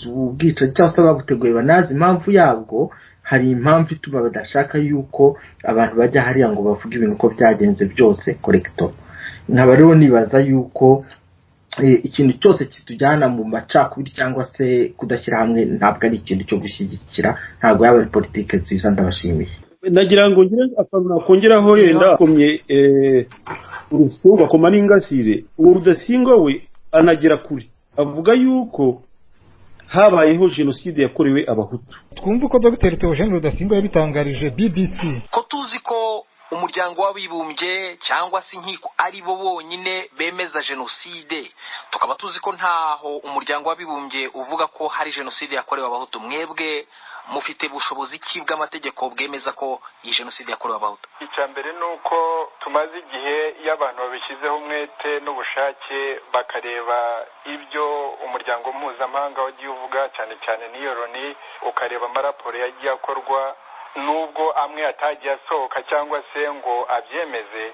ubu bwicanyi cyangwa se ababuteguye banazi impamvu yabwo, hari impamvu ituma badashaka yuko abantu bajya hariya ngo bavuge ibintu uko byagenze byose korekito. nkaba rero nibaza yuko ikintu cyose kitujyana mu macakubiri cyangwa se kudashyira hamwe ntabwo ari ikintu cyo gushyigikira, ntabwo yaba ari politike nziza. Ndabashimiye. nagira ngo ngire akantu nakongeraho yenda komye urusyo bakoma n'ingasire. uwo Rudasingwa we anagera kuri avuga yuko habayeho jenoside yakorewe abahutu. twumva uko Dr Theogene Rudasingwa yabitangarije BBC ko tuzi ko umuryango w'abibumbye cyangwa se inkiko ari bo bonyine bemeza jenoside, tukaba tuzi ko ntaho umuryango w'abibumbye uvuga ko hari jenoside yakorewe abahutu. mwebwe mufite bushobozi ki bw'amategeko bwemeza ko iyi jenoside yakorewe abahutu? icya mbere ni uko tumaze igihe iyo abantu babishyizeho umwete n'ubushake bakareba ibyo umuryango mpuzamahanga wagiye uvuga, cyane cyane n'iyo Loni, ukareba amaraporo yagiye akorwa, nubwo amwe atagiye asohoka cyangwa se ngo abyemeze,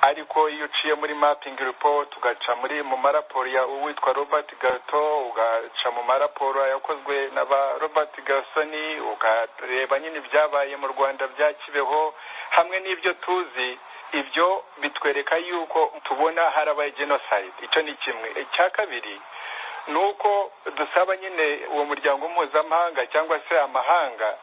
ariko iyo uciye muri mapping report ugaca mu maraporo ya uwitwa Robert Gato, ugaca mu maraporo yakozwe na ba Robert Gasoni, ukareba nyine ibyabaye mu Rwanda bya Kibeho hamwe n'ibyo tuzi, ibyo bitwereka yuko tubona harabaye genocide. icyo ni kimwe. icya kabiri nuko dusaba nyine uwo muryango mpuzamahanga cyangwa se amahanga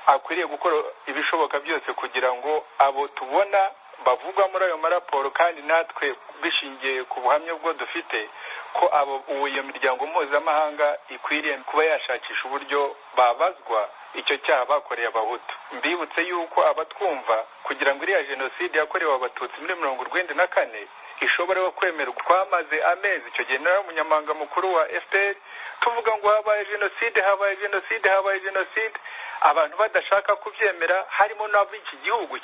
akwiriye gukora ibishoboka byose kugira ngo abo tubona bavugwa muri ayo maraporo, kandi natwe bishingiye ku buhamya bwo dufite, ko iyo miryango mpuzamahanga ikwiriye kuba yashakisha uburyo babazwa icyo cyaha bakoreye abahutu. mbibutse yuko abatwumva kugira ngo iriya jenoside yakorewe abatutsi muri 1994 ishobora kwemerwa, twamaze amezi, icyo gihe nari umunyamabanga mukuru wa FPR, tuvuga ngo habaye jenoside, habaye jenoside, habaye jenoside, abantu badashaka kubyemera, harimo n'ab'iki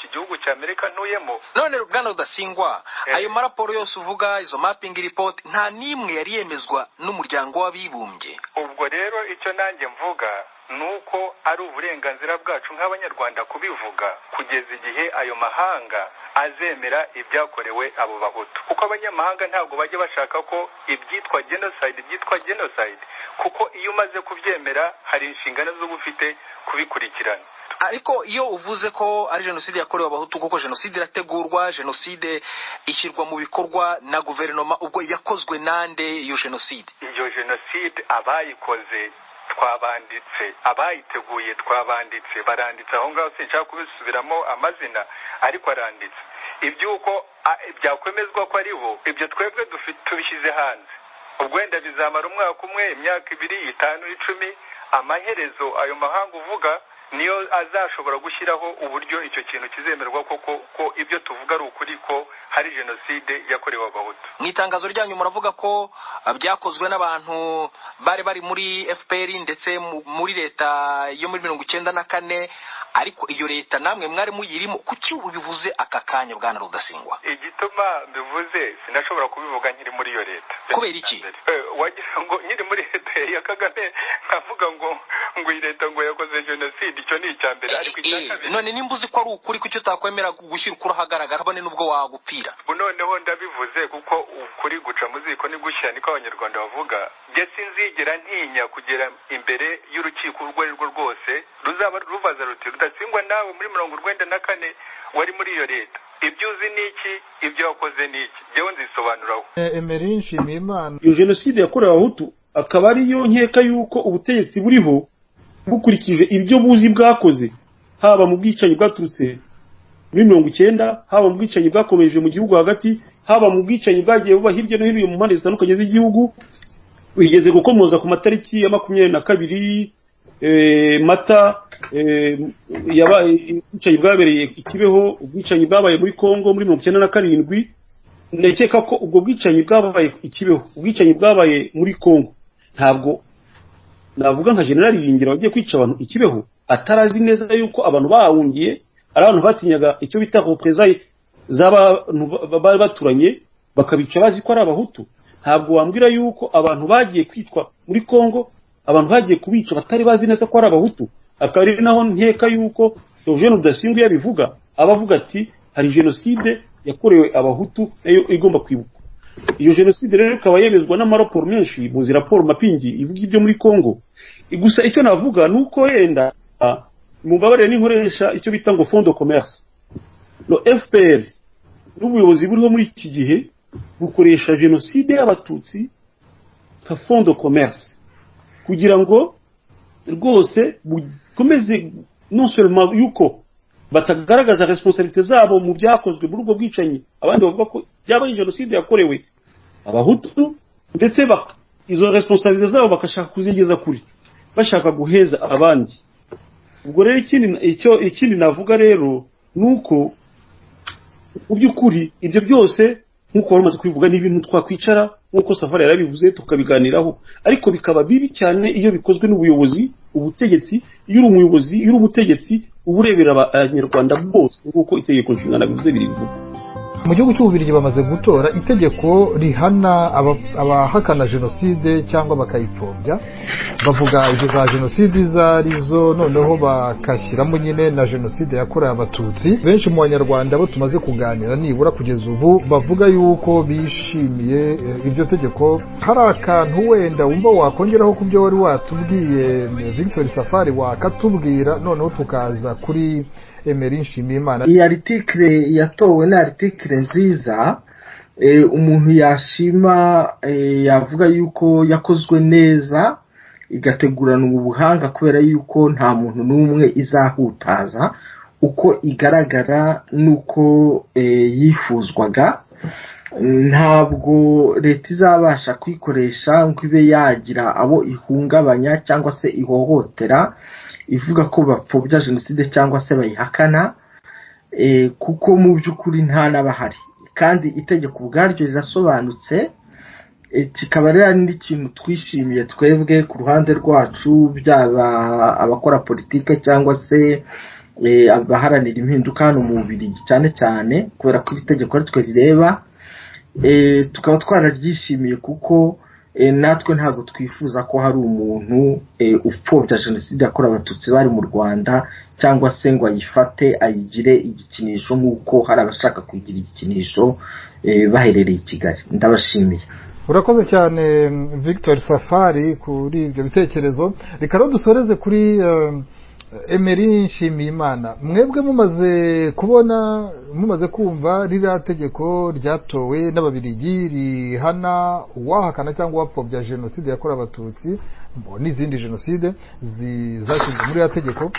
gihugu cya Amerika ntuyemo. none Bwana Rudasingwa, ayo maraporo yose uvuga, izo mapping report, nta nimwe yari yemezwa n'umuryango w'abibumbye. ubwo rero icyo nanjye mvuga nuko ari uburenganzira bwacu nk'abanyarwanda kubivuga kugeza igihe ayo mahanga azemera ibyakorewe abo bahutu, kuko abanyamahanga ntabwo bajya bashaka ko ibyitwa genocide, kuko iyo umaze kubyemera hari inshingano zo ufite kubikurikirana. ariko iyo uvuze ko ari jenoside yakorewe abahutu, kuko jenoside irategurwa, jenoside ishyirwa mu bikorwa na guverinoma, ubwo yakozwe nande iyo jenoside? iyo jenoside abayikoze twabanditse, abayiteguye twabanditse, baranditse aho ngaho, sinshaka kubisubiramo amazina, ariko aranditse. ibyuko byakwemezwa ko ari bo, ibyo twebwe tubishyize hanze. ubwo wenda bizamara umwaka umwe, imyaka 2, 5, 10, amaherezo ayo mahanga uvuga niyo azashobora gushyiraho uburyo icyo kintu kizemerwa koko ko ibyo tuvuga ari ukuri, ko hari jenoside yakorewe abahutu. mu itangazo ryanyu muravuga ko byakozwe n'abantu bari muri FPR ndetse muri leta yo muri 1994, ariko iyo leta namwe mwari muyirimo. kuki ubu bivuze aka kanya Bwana Rudasingwa? igituma bivuze sinashobora kubivuga nkiri muri iyo leta. kubera iki? wagira ngo nkiri muri leta ya Kagame nkavuga ngo iyi leta ngo yakoze jenoside, icyo ni icya mbere. ariko icya kabiri, none nimba uzi ko ari ukuri, kuki utakwemera gushyira ukuri ahagaragara bone nubwo wagupfira? noneho ndabivuze kuko ukuri guca mu ziko ni gushyira, niko abanyarwanda bavuga. njye sinzigera ntinya kugera imbere y'urukiko urwo ari rwo rwose ruzaba rubaza ruti, Rudasingwa nawe muri 1994 wari muri iyo leta, ibyo uzi ni iki, ibyo wakoze ni iki? njyewe nzisobanuraho. Emery Nshimiyimana, iyo jenoside yakorewe abahutu akaba ariyo nkeka yuko ubutegetsi buriho bukurikije ibyo buzi bwakoze, haba mu bwicanyi bwaturutse muri 1990, haba mu bwicanyi bwakomeje mu gihugu hagati, haba mu bwicanyi bwagiye buba hirya no hino mu mpande zitandukanye z'igihugu. wigeze gukomoza ku matariki ya 22 Mata, ubwicanyi bwabereye ikibeho, ubwicanyi bwabaye muri Kongo muri 1997. ndakeka ko ubwo bwicanyi bwabaye ikibeho, ubwicanyi bwabaye muri Kongo, ntabwo navuga nka General Ringiro wagiye kwica abantu ikibeho atarazi neza yuko abantu bahungiye ari abantu batinyaga icyo bita represailles z'abantu bari baturanye bakabica bazi ko ari abahutu. ntabwo wambwira yuko abantu bagiye kwitwa muri Kongo, abantu bagiye kubica batari bazi neza ko ari abahutu. akari naho nkeka yuko Theogene Rudasingwa yabivuga, abavuga ati hari jenoside yakorewe abahutu nayo igomba kwibukwa. iyo jenoside rero ikaba yemezwa n'amaraporo menshi muzi raporo mapingi ivuga ibyo muri Congo. Gusa icyo navuga nuko yenda mubabare n'inkoresha icyo bita ngo fond de commerce. No FPR n'ubuyobozi buriho muri iki gihe bukoresha jenoside y'abatutsi ka fond de commerce kugira ngo rwose bukomeze non seulement yuko batagaragaza responsabilité zabo mu byakozwe muri ubwo bwicanyi, abandi bavuga ko byabaye jenoside yakorewe abahutu, ndetse izo responsabilité zabo bakashaka kuzigeza kuri bashaka guheza abandi. Ubwo rero ikindi navuga rero nuko mu by'ukuri ibyo byose nkuko bamaze kubivuga n'ibintu twakwicara nkuko Safari yarabivuze tukabiganiraho, ariko bikaba bibi cyane iyo bikozwe n'ubuyobozi, ubutegetsi. Iyo uri umuyobozi, iyo uri umutegetsi, uburebera abanyarwanda bose nkuko itegeko nshinga bivuze birivuga. Mu gihugu cy'Ububiligi bamaze gutora itegeko rihana abahakana jenoside cyangwa bakayipfobya, bavuga ibyo za jenoside zarizo, noneho bakashyiramo nyine na jenoside yakorewe abatutsi. Benshi mu banyarwanda bo tumaze kuganira nibura kugeza ubu bavuga yuko bishimiye iryo tegeko. Hari akantu wenda wumva wakongeraho ku byo wari watubwiye Victor Safari wakatubwira, noneho tukaza kuri Emery Nshimiyimana? Iyi article yatowe na article nziza, umuntu yashima, yavuga yuko yakozwe neza igategurana ubuhanga, kubera yuko nta muntu n'umwe izahutaza uko igaragara nuko yifuzwaga. Ntabwo leta izabasha kwikoresha ngo ibe yagira abo ihungabanya cyangwa se ihohotera ivuga ko bapfobya jenoside cyangwa se bayihakana, kuko mu by'ukuri nta n'abahari, kandi itegeko ubwaryo rirasobanutse. Kikaba rero n'ikintu twishimiye twebwe ku ruhande rwacu, byaba abakora politike cyangwa se abaharanira impinduka hano mu Bubiligi cyane cyane, kubera ko iri tegeko ari twe rireba. Tukaba twararyishimiye kuko natwe ntabwo twifuza ko hari umuntu upfobya jenoside yakorewe abatutsi bari mu Rwanda, cyangwa se ngo ayifate ayigire igikinisho nk'uko hari abashaka kugira igikinisho baherereye i Kigali. Ndabashimiye. Urakoze cyane Victor Safari kuri ibyo bitekerezo. Reka rero dusoreze kuri Emery Nshimiyimana. Mwebwe mumaze kumva ririya tegeko ryatowe n'Ababiligi rihana uwahakana cyangwa uwapfobya jenoside yakorewe abatutsi n'izindi jenoside zashyizwe muri iriya tegeko,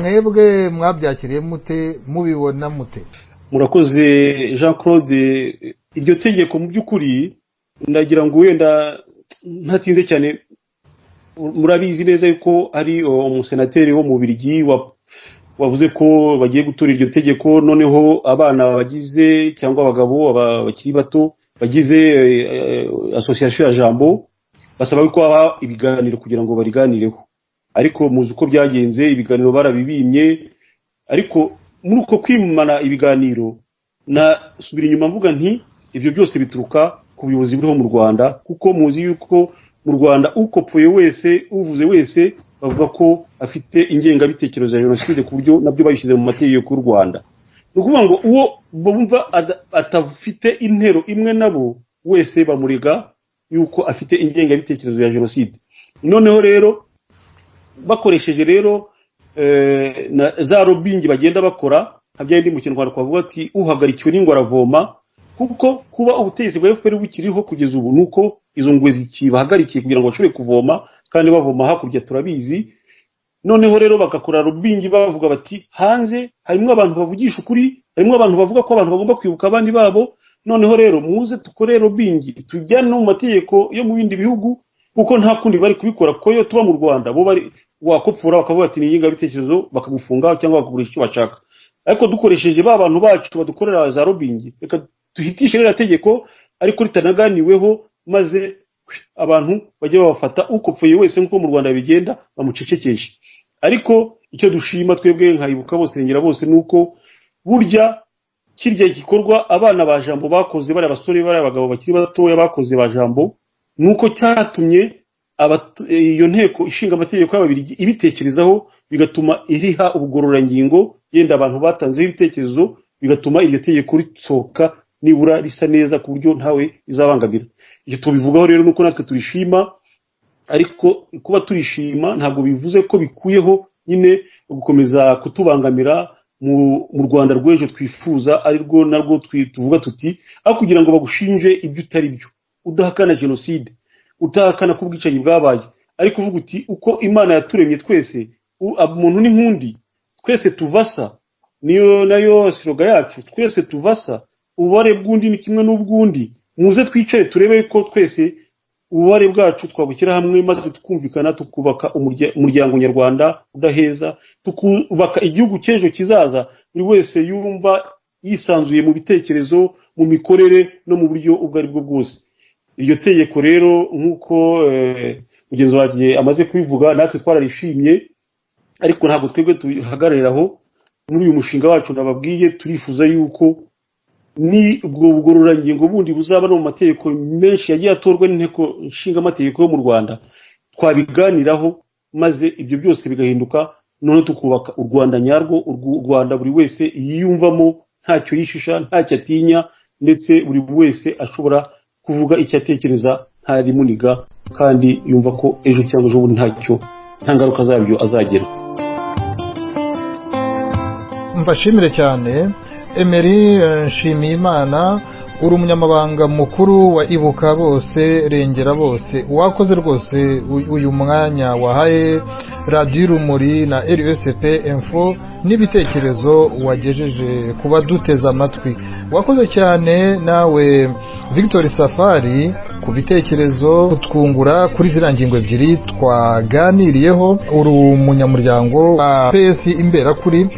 mwebwe mwabyakiriye mute, mubibona mute? Murakoze Jean Claude. Iryo tegeko mu by'ukuri ndagira ngo wenda ntatinze cyane, murabizi neza yuko ari umusenateri wo mu Bubiligi wavuze ko bagiye gutora iryo tegeko. Noneho abana bagize cyangwa abagabo bakiri bato bagize association ya Jambo basaba ko haba ibiganiro kugira ngo bariganireho, ariko muzi uko byagenze, ibiganiro barabibimye. Ariko muri uko kwimana ibiganiro nasubira inyuma mvuga nti ibyo byose bituruka ku buyobozi buriho mu Rwanda, kuko muzi yuko mu Rwanda ukopfuye wese, uvuze wese, bavuga ko afite ingengabitekerezo ya jenoside, ku buryo nabyo bayishyize mu mategeko y'u Rwanda. Ni ukuvuga ngo uwo bumva atafite intero imwe nabo wese bamurega yuko afite ingengabitekerezo ya jenoside. Noneho rero bakoresheje rero za lobbying bagenda bakora, habyandi mu Kinyarwanda twavuga ati uhagarikiwe n'ingwa aravoma, kuko kuba ubutegetsi bwa FPR bukiriho kugeza ubu nuko izo ngwe zikibahagarikiye kugira ngo bashobore kuvoma, kandi bavoma hakurya turabizi. Noneho rero bagakora lobbying bavuga bati hanze harimo abantu bavugisha ukuri, harimo abantu bavuga ko abantu bagomba kwibuka abandi babo. Noneho rero muze tukore lobbying tujyane no mu mategeko yo mu bindi bihugu, kuko nta kundi bari kubikora, ko yo tuba mu Rwanda bo bari wakopfura bakavuga ati ni ingengabitekerezo bakagufunga cyangwa bakagurisha icyo bashaka. Ariko dukoresheje ba bantu bacu badukorera za lobbying, reka duhitishe rero tegeko ariko ritanaganiweho, maze abantu bajye babafata ukopfuye wese nkuko mu Rwanda bigenda bamucecekeshe. Ariko icyo dushima twebwe nkayibuka bose ngera bose nuko burya kirya gikorwa abana ba Jambo bakoze, bari abasore bari abagabo bakiri batoya bakoze ba Jambo, nuko cyatumye iyo nteko ishinga amategeko y'Ababiligi ibitekerezaho, bigatuma iriha ubugororangingo, yenda abantu batanzeho ibitekerezo, bigatuma iryo tegeko risohoka nibura risa neza ku buryo ntawe izabangamira. Icyo tubivugaho rero nuko natwe turishima, ariko kuba turishima ntabwo bivuze ko bikuyeho nyine gukomeza kutubangamira mu Rwanda rw'ejo twifuza, ari rwo narwo tuvuga tuti aho kugira ngo bagushinje ibyo utari byo, udahakana jenoside, utahakana ko ubwicanyi bwabaye, ariko uvuga uti uko Imana yaturemye twese, umuntu n'inkundi, twese tuvasa, niyo nayo siroga yacu, twese tuvasa, ububare bw'undi ni kimwe n'ubw'undi, muze twicare turebe ko twese ububare bwacu twabushyira hamwe maze tukumvikana, tukubaka umuryango nyarwanda udaheza, tukubaka igihugu cy'ejo kizaza buri wese yumva yisanzuye mu bitekerezo, mu mikorere no mu buryo ubwo ari bwo bwose. Iryo tegeko rero nk'uko mugenzi wanjye amaze kubivuga, natwe twararishimye, ariko ntabwo twebwe tuhagarariraho. Muri uyu mushinga wacu nababwiye, turifuza yuko ni ubwo bugororangingo bundi buzaba no mu mategeko menshi yagiye atorwa n'inteko nshinga amategeko yo mu Rwanda, twabiganiraho maze ibyo byose bigahinduka, none tukubaka u Rwanda nyarwo, u Rwanda buri wese yiyumvamo ntacyo yishisha, ntacyo atinya, ndetse buri wese ashobora kuvuga icyo atekereza nta rimuniga, kandi yumva ko ejo cyangwa ejo bundi nta ngaruka zabyo azagira. Mbashimire cyane Emery Nshimiyimana, uri umunyamabanga mukuru wa Ibuka Bose Rengera Bose. Wakoze rwose uyu mwanya wahaye Radio Urumuri na RSP Info n'ibitekerezo wagejeje kuba duteza amatwi. Wakoze cyane nawe Victor Safari ku bitekerezo twungura kuri ziriya ngingo ebyiri twaganiriyeho. Uri umunyamuryango wa PS Imberakuri.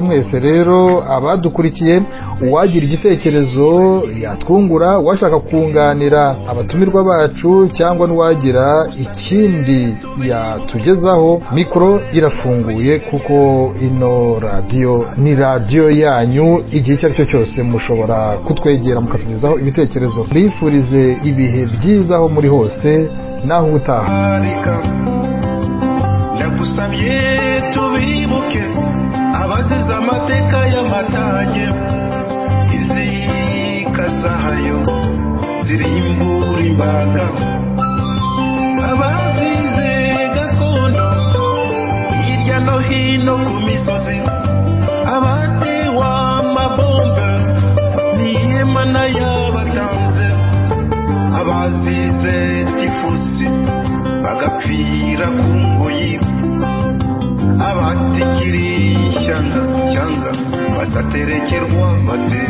Mwese rero abadukurikiye, uwagira igitekerezo yatwungura, washaka kunganira abatumirwa bacu cyangwa n'uwagira ikindi yatugezaho, mikoro irafunguye, kuko ino radio ni radio yanyu. Igihe icyo ari cyo cyose mushobora kutwegera mukatugezaho ibitekerezo. Bifurize ibihe byiza aho muri hose, naho utaha. Ndagusabye tubibuke abazize amateka y'amatage, izika zayo zirimbura imbaga, abazize gakondo hirya no hino ku misozi, abatewa amabombe n'ihema n'ayabatanze, abazize tifusi bagapfira ku ngoyi, abatikiri ishyanga bazaterekerwa bate,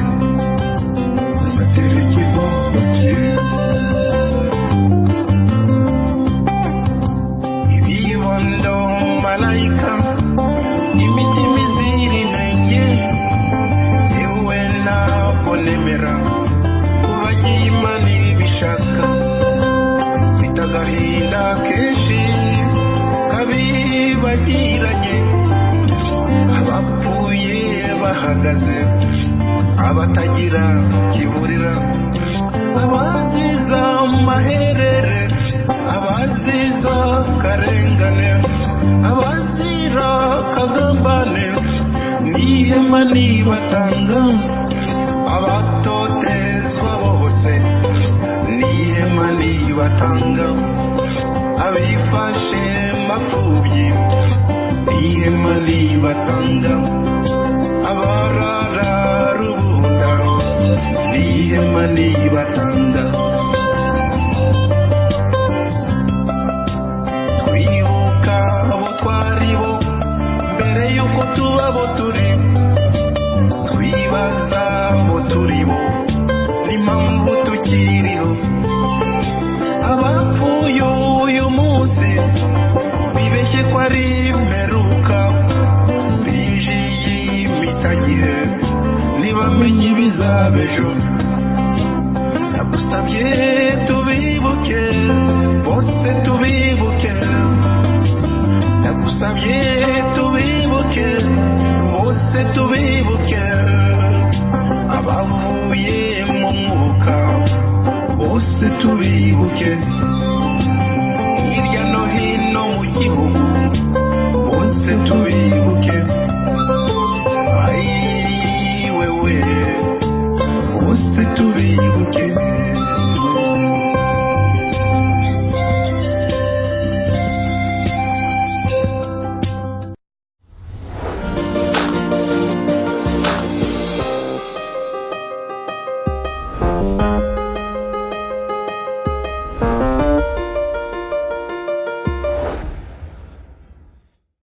ibibondo malayika imitima izira inenge, yewe ntabwo nemera kubagira Imana ibishaka, mfite agahinda kenshi kabibagiranye, abapfuye bahagaze, abatagira kiburira, abaziza maherere, abaziza karengane, abazira kagambane, n'ihema nibatanga, abatotezwa bose n'ihema nibatanga, abifashe mapfubyi n'ihema nibatanga, abarara rubunda n'ihema nibatanga. Twibuka abo twari bo mbere yuko tuba abo turi, twibaza abo turi bo n'impamvu tukiriho, abapfuye uyu munsi bibeshye ko ari imperuka, binjiye imitagihe ntibamenye ibizaba ejo. Ndagusabye tubibuke bose, tubibuke, ndagusabye tubibuke bose, tubibuke, abavuye mu mwuka bose tubibuke.